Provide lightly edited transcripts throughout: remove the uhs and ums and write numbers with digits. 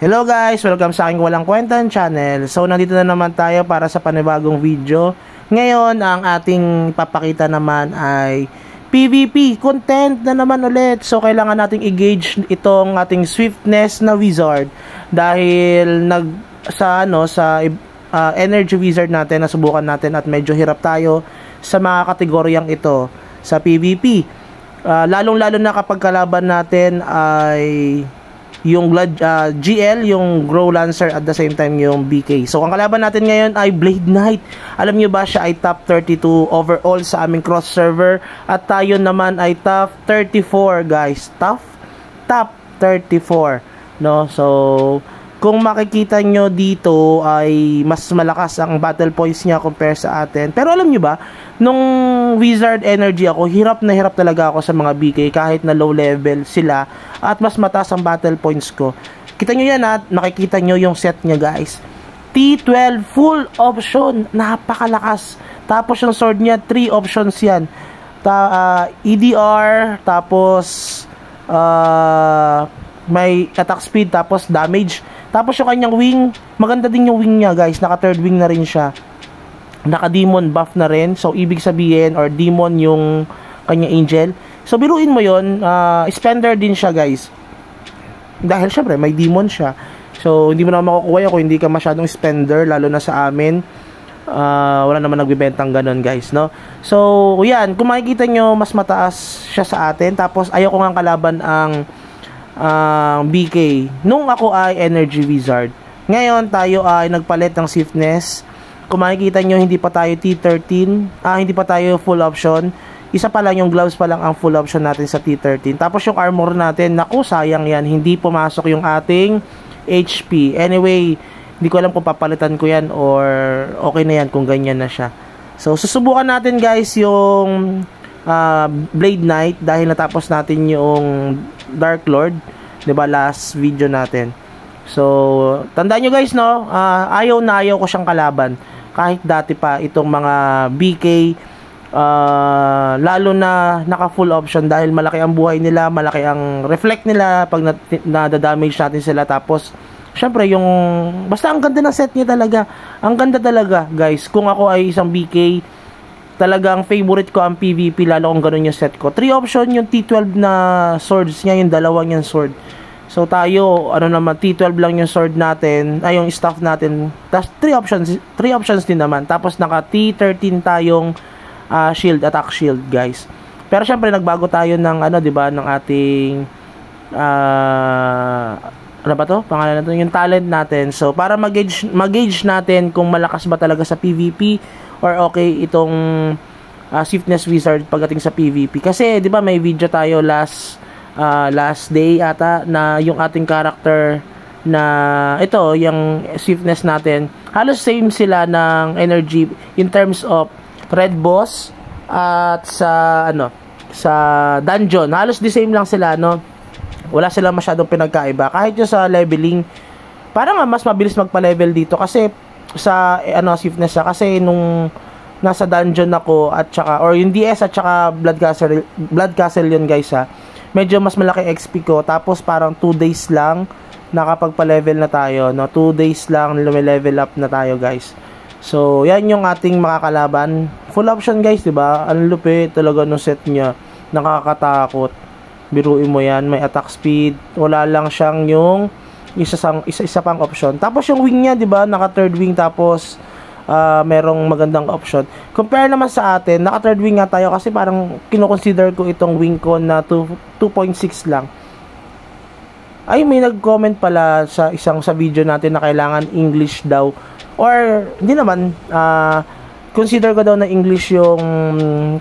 Hello guys! Welcome sa aking Walang Kwentan channel. So nandito na naman tayo para sa panibagong video. Ngayon ang ating papakita naman ay PvP content na naman ulit. So kailangan nating i-gauge itong ating swiftness na wizard dahil sa energy wizard natin nasubukan natin at medyo hirap tayo sa mga kategoryang ito sa PvP. Lalong-lalo na kapag kalaban natin ay yung GL, yung Grow Lancer at the same time yung BK. So ang kalaban natin ngayon ay Blade Knight. Alam nyo ba siya ay top 32 overall sa aming cross server at tayo naman ay top 34 guys. Top 34 no. So kung makikita nyo dito ay mas malakas ang battle points niya compare sa atin. Pero alam nyo ba, nung wizard energy ako, hirap na hirap talaga ako sa mga BK kahit na low level sila at mas mataas ang battle points ko. Kita nyo yan at makikita nyo yung set niya guys. T12 full option, napakalakas. Tapos yung sword niya, 3 options yan. EDR, tapos may attack speed, tapos damage. Tapos yung kanyang wing, maganda din yung wing niya guys, naka third wing na rin siya. Naka demon buff na rin, so ibig sabihin, or demon yung kanyang angel. So biruin mo yon, spender din siya guys. Dahil syempre may demon siya. So hindi mo na makukuha yun kung hindi ka masyadong spender, lalo na sa amin. Wala naman nagbibentang ganun guys, no? So yan, kung makikita nyo, mas mataas siya sa atin. Tapos ayaw ko nga kalaban ang BK nung ako ay energy wizard. Ngayon tayo ay nagpalit ng swiftness. Kung makikita nyo, hindi pa tayo T13, hindi pa tayo full option. Isa pa lang, yung gloves pa lang ang full option natin sa T13. Tapos yung armor natin, naku sayang yan, hindi pumasok yung ating HP. Anyway, hindi ko alam kung papalitan ko yan or okay na yan kung ganyan na siya. So susubukan natin guys yung Blade Knight dahil natapos natin yung Dark Lord, 'di ba, last video natin. So tandaan nyo guys, no, ayaw ko siyang kalaban kahit dati pa itong mga BK, lalo na naka full option dahil malaki ang buhay nila, malaki ang reflect nila pag nadadamage natin sila. Tapos syempre yung basta ang ganda ng set niya talaga, ang ganda talaga guys. Kung ako ay isang BK, talagang favorite ko ang PvP, lalo kung ganun yung set ko. 3 option yung T12 na swords niya, yung dalawang yung sword. So tayo, T12 lang yung sword natin, ay yung staff natin. Tapos 3 options din naman. Tapos naka T13 tayong shield, attack shield guys. Pero syempre nagbago tayo ng ng ating pangalan natin, yung talent natin. So para mag-gauge natin kung malakas ba talaga sa PvP or okay itong swiftness wizard pagdating sa PvP. Kasi 'di ba may video tayo last day ata na yung ating character na ito, yung swiftness natin, halos same sila ng energy in terms of red boss at sa dungeon. Halos the same lang sila, no? Wala silang masyadong pinagkaiba. Kahit yung sa leveling, parang mas mabilis magpa-level dito kasi sa swiftness siya. Kasi nung nasa dungeon ako at saka, or yung DS at saka Blood Castle yun guys medyo mas malaki XP ko. Tapos parang 2 days lang nakapagpa-level na tayo, no? 2 days lang level up na tayo guys. So yan yung ating makakalaban. Full option guys, diba? Ang lupit talaga ng set niya, nakakatakot. Biruin mo yan, may attack speed, wala lang siyang yung isa pang option. Tapos yung wing niya, 'di ba? Naka third wing, tapos merong magandang option. Compare naman sa atin, naka third wing nga tayo kasi parang kino-consider ko itong wing ko na 2.6 lang. Ay, may nag-comment pala sa video natin na kailangan English daw. Or hindi naman, consider ko daw na English yung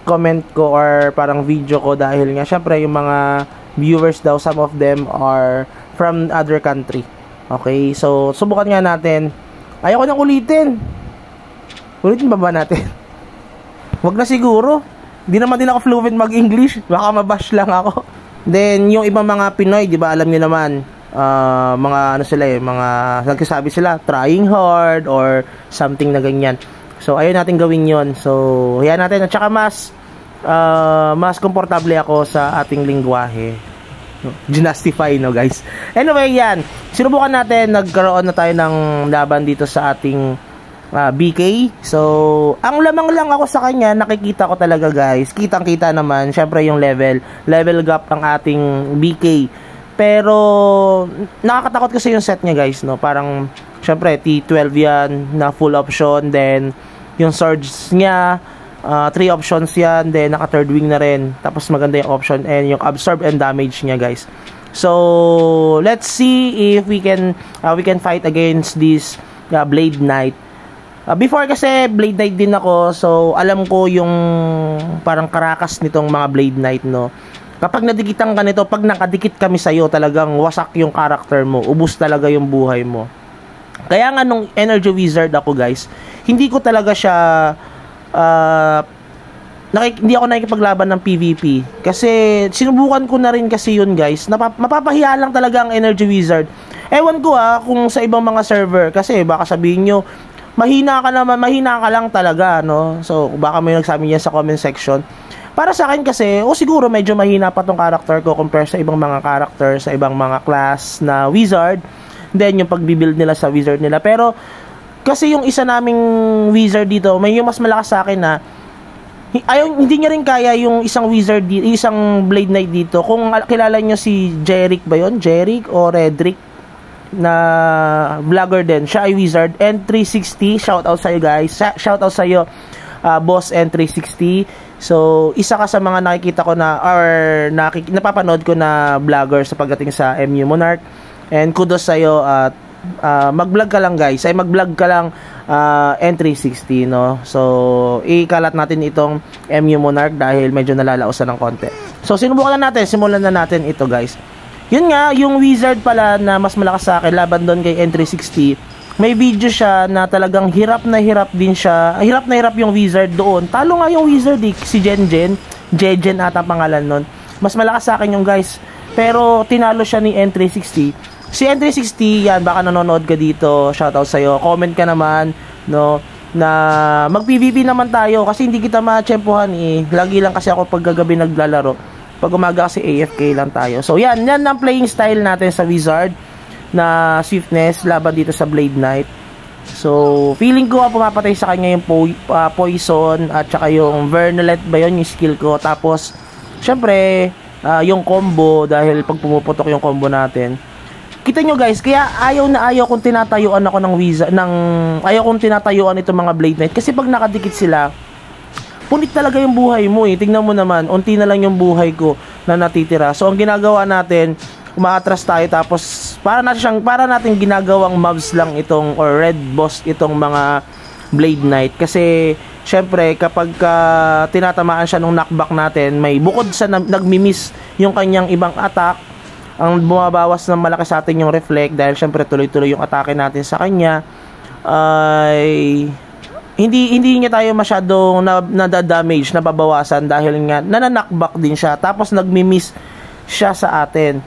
comment ko or parang video ko dahil nga syempre yung mga viewers daw, some of them are from other country. Okay, so subukan nga natin. Ayoko nang ulitin. Ulitin ba natin? Wag na siguro. Hindi naman din ako fluent mag-English. Baka mabash lang ako. Then yung ibang mga Pinoy, 'di ba, alam niyo naman, mga mga nagsasabi sila trying hard or something na ganyan. So ayaw natin gawin 'yon. So hayaan natin, at saka mas komportable ako sa ating lengguwahe. Ginastify, no guys. Anyway, yan. Sinubukan natin, nagkaroon na tayo ng laban dito sa ating BK. So, ang lamang lang ako sa kanya, nakikita ko talaga guys. Kitang-kita naman, syempre yung level gap ang ating BK. Pero, nakakatakot kasi yung set niya guys, no? Parang, syempre, T12 yan, na full option. Then, yung swords niya, 3 options yan, then naka third wing na rin, tapos maganda yung option and yung absorb and damage niya guys. So let's see if we can fight against this Blade Knight. Before kasi Blade Knight din ako, so alam ko yung parang karakas nitong mga Blade Knight, no. Kapag nadikitan ka nito, pag nakadikit kami sa'yo, talagang wasak yung character mo, ubus talaga yung buhay mo. Kaya nga nung Energy Wizard ako guys, hindi ko talaga siya hindi ako nakikipaglaban ng PvP kasi sinubukan ko na rin kasi yun guys. Mapapahiya lang talaga ang Energy Wizard. Ewan ko kung sa ibang mga server, kasi baka sabihin nyo mahina ka lang talaga, no? So baka may nagsabi niya sa comment section. Para sa akin kasi, siguro medyo mahina pa tong character ko compare sa ibang mga character, sa ibang mga class na wizard, then yung pagbibuild nila sa wizard nila. Pero kasi yung isa naming wizard dito, may yung mas malakas sa akin na hindi niya rin kaya yung isang wizard dito, isang Blade Knight dito. Kung kilala niyo si Jerick ba yun? Jerick o Redrick na vlogger din. Siya ay wizard. N360, shout out sa iyo guys. Shout out sa iyo, boss N360. So, isa ka sa mga nakikita ko na or napapanood ko na vlogger sa pagdating sa MU Monarch. And kudos sa iyo at mag-vlog ka lang guys, mag-vlog ka lang N360, no? So, ikalat natin itong MU Monarch dahil medyo nalalausan ng konti. So, simulan na natin ito guys. Yun nga, yung wizard pala na mas malakas sa akin laban doon kay N360, may video siya na talagang hirap na hirap yung wizard doon. Talo nga yung wizard si Jejen ata pangalan nun. Mas malakas sa akin yung guys, pero tinalo siya ni N360. Si N360, yan, baka nanonood ka dito, shoutout sa'yo, comment ka naman, no, na mag-PvP naman tayo, kasi hindi kita ma-tsempohan lagi lang kasi ako paggagabi naglalaro, pag umaga kasi AFK lang tayo. So yan ang playing style natin sa wizard, na swiftness, laban dito sa Blade Knight. So, feeling ko pumapatay sa kanya yung poison, at saka yung Vernalet ba yun, yung skill ko, tapos, syempre, yung combo, dahil pag pumuputok yung combo natin, kita nyo guys, kaya ayaw kong tinatayuan ako ng wizard, ayaw kong tinatayuan itong mga Blade Knight, kasi pag nakadikit sila, punit talaga yung buhay mo Tingnan mo naman, unti na lang yung buhay ko na natitira. So ang ginagawa natin, umaatras tayo, tapos para natin ginagawang mobs lang itong, or red boss itong mga Blade Knight. Kasi syempre kapag tinatamaan siya nung knockback natin, may bukod sa nagmi-miss yung kanyang ibang attack, ang bumabawas ng malaki sa atin yung reflect, dahil syempre tuloy-tuloy yung atake natin sa kanya, ay hindi niya tayo masyadong nadadamage, nababawasan, dahil nga nananakback din siya, tapos nagmi-miss siya sa atin.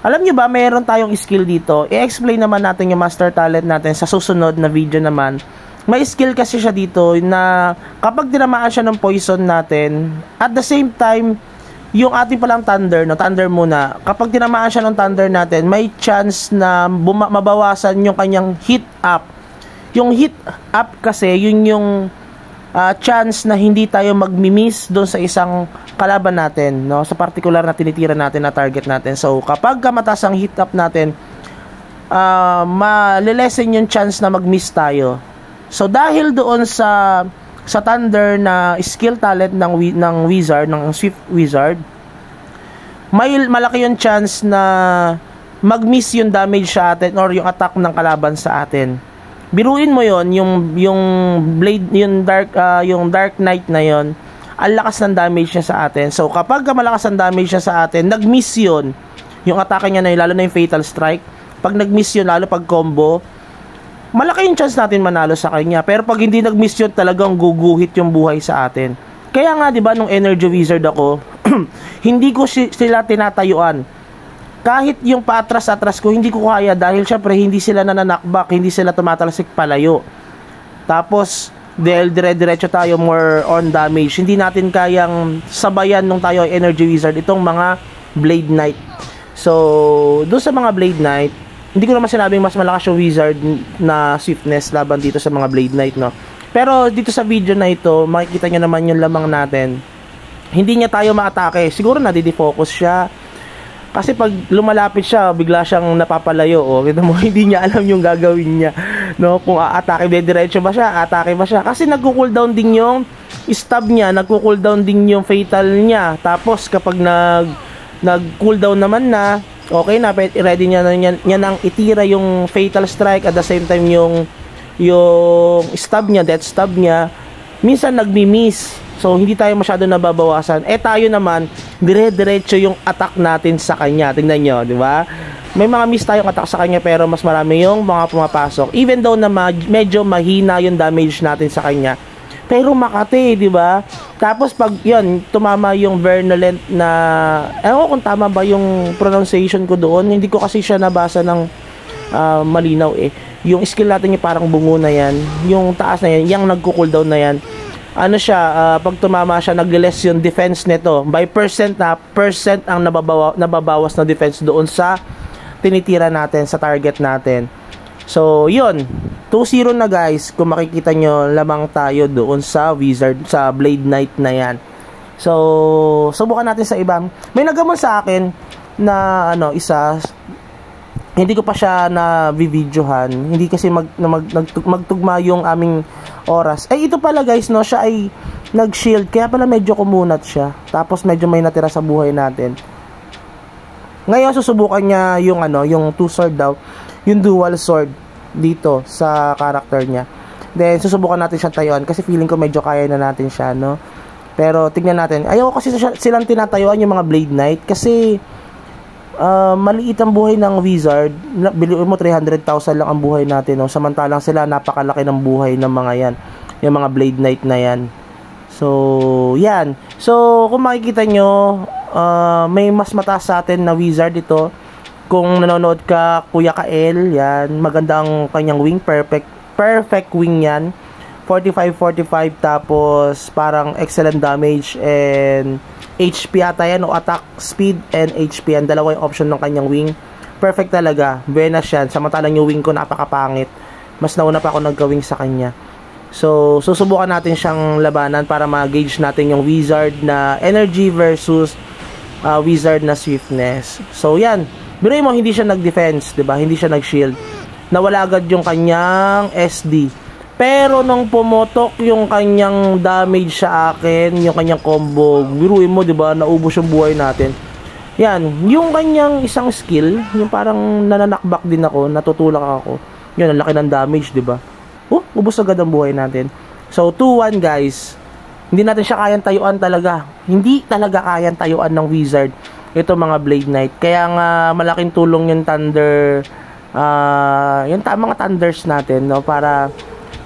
Alam nyo ba, mayroon tayong skill dito. I-explain naman natin yung master talent natin sa susunod na video naman. May skill kasi siya dito na kapag tinamaan siya ng poison natin, at the same time, yung ating palang thunder, thunder muna, kapag tinamaan siya ng thunder natin, may chance na mabawasan yung kanyang hit up. Yung hit up kasi, yun yung chance na hindi tayo magmi-miss doon sa isang kalaban natin, no? Sa particular na tinitira natin, na target natin. So, kapag mataas ang hit up natin, malilesen yung chance na mag-miss tayo. So, dahil doon sa thunder na skill talent ng wizard, ng swift wizard, malaki yung chance na mag-miss yung damage sa atin or yung attack ng kalaban sa atin. Biruin mo yon, yung blade, yung dark knight na yon, ang lakas ng damage niya sa atin. So kapag malakas ang damage niya sa atin, nag-miss yun, yung atake niya na yun, lalo na yung fatal strike, pag nag-miss yun, lalo pag combo, malaki yung chance natin manalo sa kanya. Pero pag hindi nag-miss yun, talagang guguhit yung buhay sa atin. Kaya nga, di ba, nung Energy Wizard ako, hindi ko sila tinatayuan. Kahit yung paatras-atras ko, hindi ko kaya dahil syempre hindi sila nananakback, hindi sila tumatalsik palayo. Tapos, dahil dire-diretso tayo more on damage, hindi natin kayang sabayan nung tayo ay Energy Wizard itong mga Blade Knight. So, doon sa mga Blade Knight, hindi ko naman sinabing mas malakas yung Wizard na swiftness laban dito sa mga Blade Knight, no? Pero dito sa video na ito, makikita nyo naman yung lamang natin. Hindi niya tayo ma-atake. Siguro nadidefocus siya. Kasi pag lumalapit siya, bigla siyang napapalayo. O, kita mo, hindi niya alam yung gagawin niya. No? Kung a-atake, diretso ba siya? Atake ba siya? Kasi nagko-cooldown din yung stab niya. Nagko-cooldown din yung fatal niya. Tapos, kapag nag-cooldown naman na, okay na, ready niya nang itira yung fatal strike at the same time yung stab niya, death stab niya, minsan nagmi-miss. So, hindi tayo masyado nababawasan. Tayo naman, dire-diretso yung attack natin sa kanya. Tingnan nyo, di ba? May mga miss tayong attack sa kanya pero mas marami yung mga pumapasok. Even though na medyo mahina yung damage natin sa kanya. Pero makati, di ba? Tapos pag yun, tumama yung Vernolent na, ewan ko kung tama ba yung pronunciation ko doon. Hindi ko kasi siya nabasa ng malinaw eh. Yung skill natin yung parang bungo na yan. Yung taas na yan, yung nagko-cooldown na yan. Ano siya, pag tumama siya, nag-less yung defense nito. By percent ang nababawas na defense doon sa tinitira natin, sa target natin. So, yun. 2-0 na guys. Kung makikita nyo, lamang tayo doon sa Wizard, sa Blade Knight na yan. So, subukan natin sa ibang. May nagamon sa akin na, isa, hindi ko pa siya na-videohan. Hindi kasi magtugma yung aming oras. Ito pala guys, no, siya ay nag-shield. Kaya pala medyo kumunat siya. Tapos medyo may natira sa buhay natin. Ngayon, susubukan niya yung, yung 2-sword daw. Yung dual sword dito sa character niya. Then, susubukan natin siyang tayuan. Kasi feeling ko medyo kaya na natin siya, no? Pero, tignan natin. Ayaw ko kasi silang tinatayuan yung mga Blade Knight. Kasi, maliit ang buhay ng Wizard. Biliin mo 300,000 lang ang buhay natin, no? Samantalang sila napakalaki ng buhay ng mga yan, yung mga Blade Knight na yan. So yan, so kung makikita nyo, may mas mataas sa atin na Wizard ito. Kung nanonood ka, Kuya Kael, yan, maganda ang kanyang wing, perfect wing yan, 45-45, tapos parang excellent damage and HP ata yan, o attack speed and HP yan. Dalawa yung option ng kanyang wing. Perfect talaga. Buenas yan. Samantalang yung wing ko napakapangit. Mas nauna pa ako nagka-wing sa kanya. So, susubukan natin siyang labanan para ma-gauge natin yung Wizard na energy versus Wizard na swiftness. So, yan. Biruin mo, hindi siya nag-defense, diba? Hindi siya nag-shield. Nawala agad yung kanyang SD. Pero nung pumotok yung kanyang damage sa akin, yung kanyang combo, biruin mo, 'di ba? Naubos yung buhay natin. Yan, yung kanyang isang skill, yung parang nananakback din ako, natutulak ako. Yun, ang laki ng damage, 'di ba? Ubos agad ang buhay natin. So 2-1 guys. Hindi natin siya kayang tayuan talaga. Hindi talaga kayang tayuan ng Wizard ito mga Blade Knight. Kaya nga malaking tulong yung Thunder, yung mga Thunders natin, no, para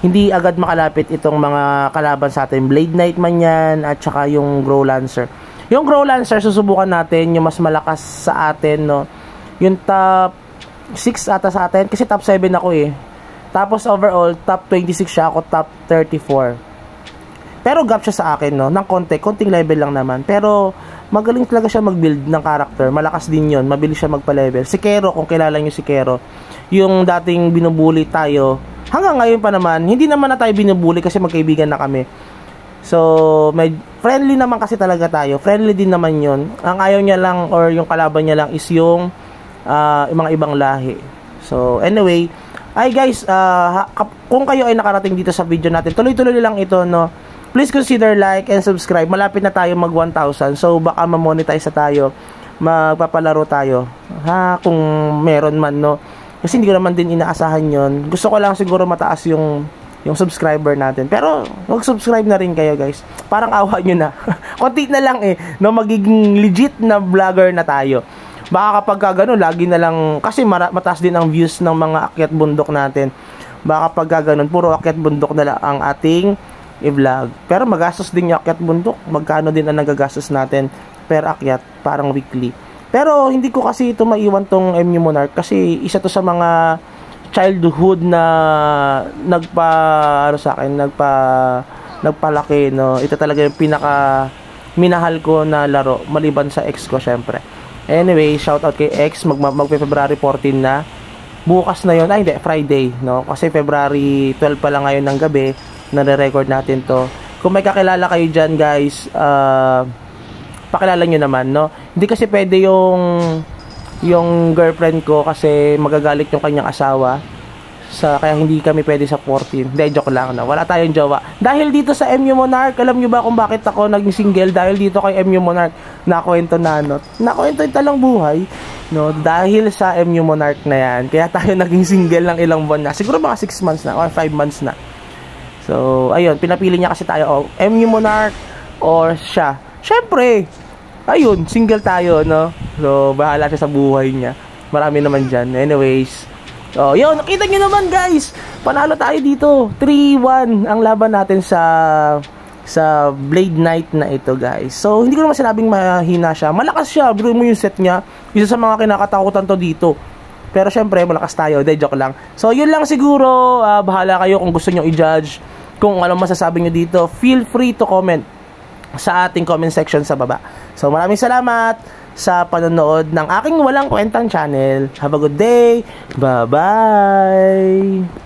hindi agad makalapit itong mga kalaban sa atin. Blade Knight man yan, at saka yung Grow Lancer. Yung Grow Lancer, susubukan natin yung mas malakas sa atin, no. Yung top 6 ata sa atin, kasi top 7 ako eh. Tapos overall, top 26 siya, ako top 34. Pero gap siya sa akin, no, ng konting level lang naman. Pero magaling talaga siya mag-build ng character. Malakas din yon, mabilis siya magpa-level. Si Kero, kung kilala nyo si Kero, yung dating binubuli tayo, hanggang ngayon pa naman, hindi naman na tayo binubuli kasi magkaibigan na kami. So, may friendly naman kasi talaga tayo. Friendly din naman yon. Ang ayaw niya lang or yung kalaban niya lang is yung mga ibang lahi. So, anyway, ay guys, kung kayo ay nakarating dito sa video natin, tuloy-tuloy lang ito, no. Please consider like and subscribe. Malapit na tayo mag 1,000. So, baka ma-monetize na tayo. Magpapalaro tayo. Kung meron man, no. Kasi hindi ko naman din inaasahan yon. Gusto ko lang siguro mataas yung subscriber natin. Pero, mag-subscribe na rin kayo, guys. Parang awa nyo na. Konti na lang eh. No, magiging legit na vlogger na tayo. Baka kapag gano'n, lagi na lang, kasi mataas din ang views ng mga akyat bundok natin. Baka kapag gano'n, puro akyat bundok na lang ang ating i-vlog. Pero magastos din yung akyat bundok. Magkano din ang nagagastos natin per akyat, parang weekly. Pero hindi ko kasi ito maiwan tong MU Monarch kasi isa to sa mga childhood na nagpalaki, no. Ito talaga yung pinaka minahal ko na laro maliban sa ex ko syempre. Anyway, shoutout kay X, February 14 na. Bukas na yun, ay hindi, Friday, no? Kasi February 12 pa lang ngayon ng gabi, nare-record natin to. Kung may kakilala kayo dyan, guys, pakilala nyo naman, no? Hindi kasi pwede yung girlfriend ko kasi magagalit yung kanyang asawa. Kaya hindi kami pwede sa 14. Hindi, joke lang, no? Wala tayong jowa. Dahil dito sa MU Monarch, alam nyo ba kung bakit ako naging single? Dahil dito kay MU Monarch, nakwento na, no? Nakwento yung talang buhay, no? Dahil sa MU Monarch na yan, kaya tayo naging single ng ilang buwan na. Siguro mga 6 months na, or 5 months na. So, ayun, pinapili niya kasi tayo, MU Monarch or siya. Syempre, ayun, single tayo, no? So, bahala siya sa buhay niya. Marami naman dyan. Anyways, so, yun, nakita nyo naman, guys. Panalo tayo dito. 3-1 ang laban natin sa Blade Knight na ito, guys. So, hindi ko naman sinabing mahina siya. Malakas siya. Biro mo yung set niya. Isa sa mga kinakatakutan to dito. Pero syempre, malakas tayo. De, joke lang. So, yun lang siguro. Bahala kayo kung gusto nyo i-judge. Kung ano masasabi nyo dito, feel free to comment sa ating comment section sa baba. So, maraming salamat sa panonood ng aking walang kwentang channel. Have a good day. Bye-bye.